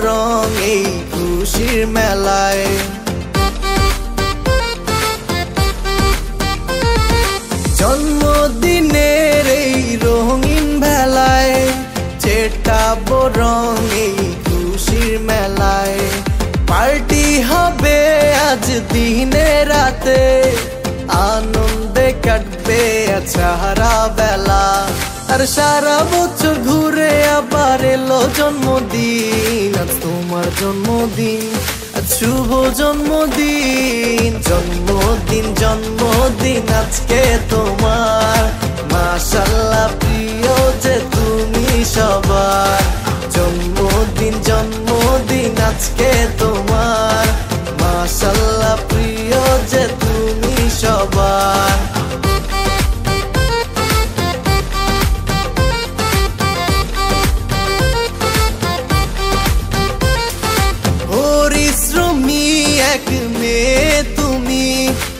রং এই খুশির মেলায়। জন্মদিনের এই রঙিন ভেলায় ছেটাবো রং এই খুশির মেলায়। পার্টি হবে আজ দিনে রাতে, আনন্দে কাটবে সারা বেলা। আর সারা বছর ঘুরে আবার এলো জন্মদিন, আজ তোমার জন্মদিন, আজ শুভ জন্মদিন। জন্মদিন জন্মদিন আজকে তোমার, মাশাআল্লাহ প্রিয় যে তুমি সবার। জন্মদিন জন্মদিন আজকে তোমার, মাশাআল্লাহ প্রিয় যে তুমি সবার। পরিশ্রমী এক মেয়ে তুমি,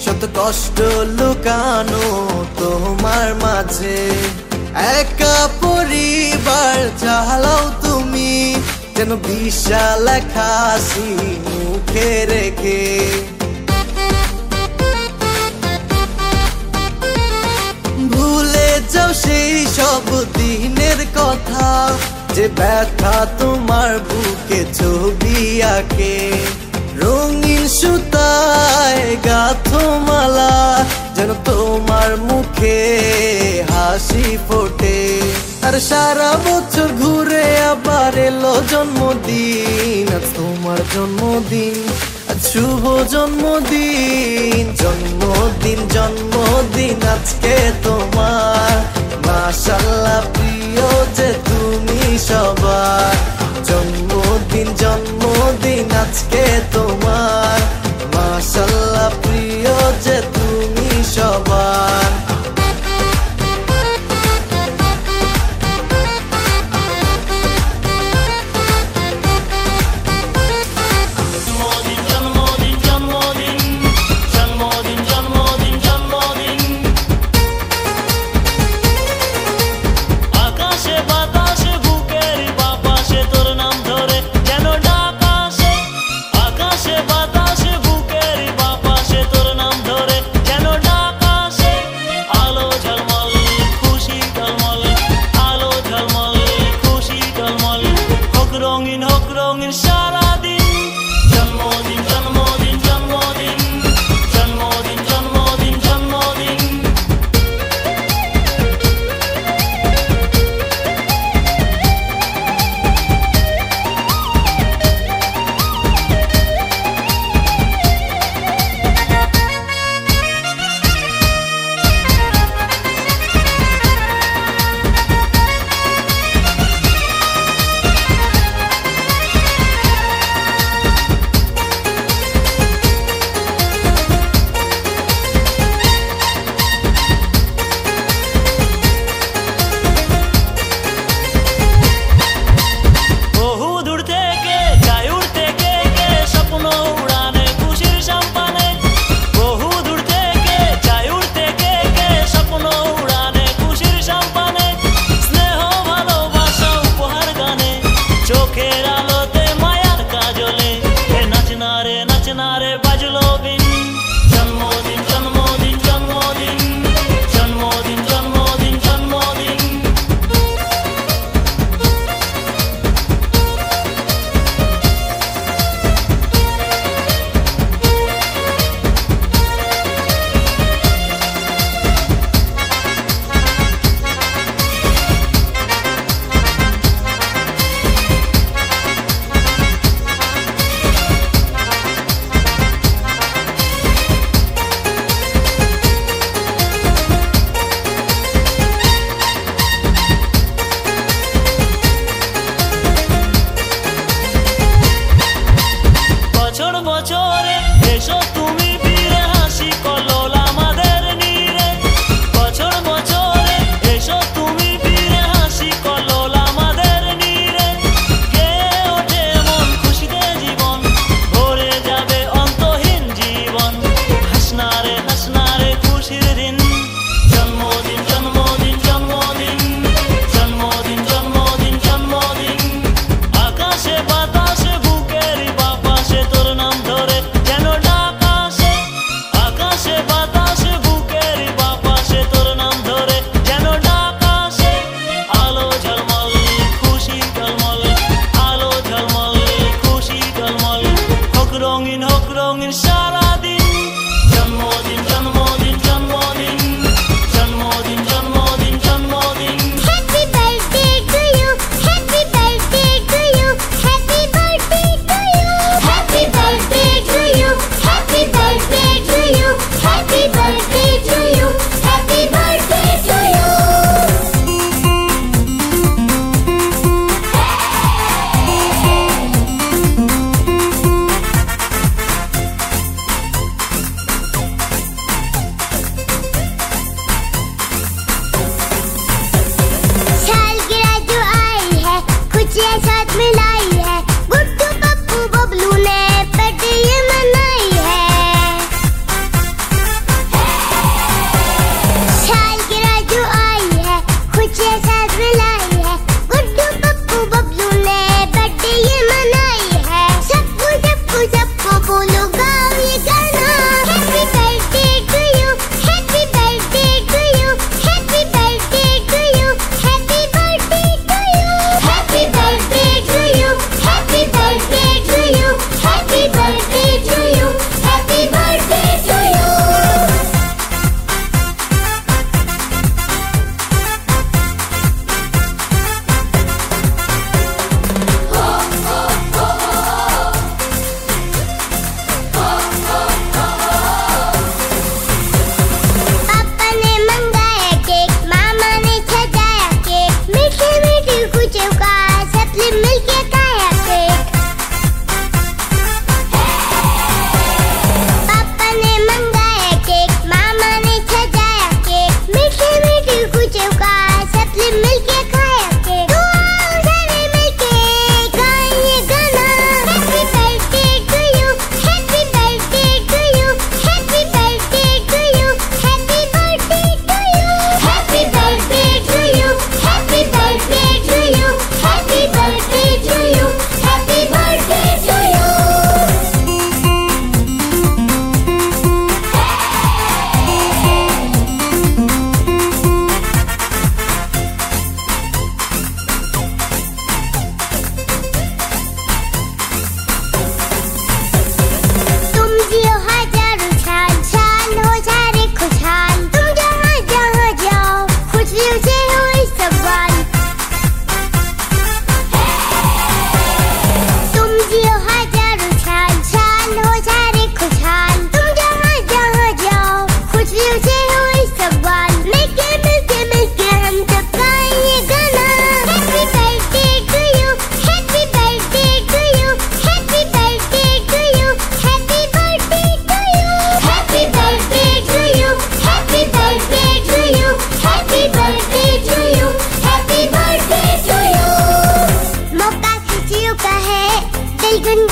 শত কষ্ট লুকানো তোমার মাঝে। একা পরিবার চালাও তুমি, যেন বিশাল এক হাসি মুখে রেখে। ভুলে যাও সেই সব দিনের কথা, যে ব্যথা তোমার বুকে ছবি আঁকে। রঙিন সুতায় গাঁথো মালা, যেন তোমার মুখে হাসি ফোটে। আর সারা বছর ঘুরে আবার এলো জন্মদিন, আজ তোমার জন্মদিন, আজ শুভ জন্মদিন। জন্মদিন জন্মদিন আজকে তোমার, মাশাআল্লাহ প্রিয় যে তুমি সবার। জন্মদিন জন্মদিন আজকে তোমার, মাশাআল্লাহ প্রিয় যে তুমি সবার। আকাশে বাতাসে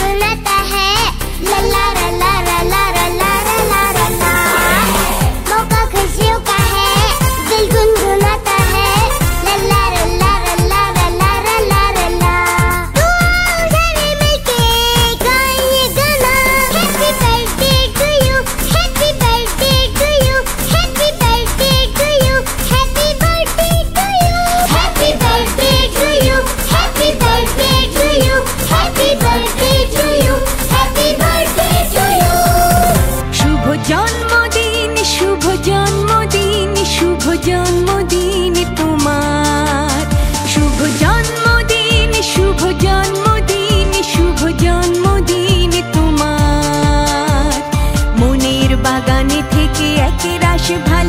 गुनगुनाता है ला ला ला ला ला ला ला ला ला ला। मौका खुशियों का है दिल गुनगुनाता है ला ला ला ला ला ला ला ला ला ला। तू आओ सारे मिलके गाएंगे गाना। Happy birthday to you, happy birthday to you, happy birthday to you, happy birthday to you, happy birthday to you, happy birthday to you, happy birthday to you, happy birthday to you. শুভ জন্মদিন, শুভ জন্মদিন, শুভ জন্মদিন তোমার। শুভ জন্মদিন, শুভ জন্মদিন, শুভ জন্মদিন তোমার। মনের বাগানে থেকে একেরাশ ভাই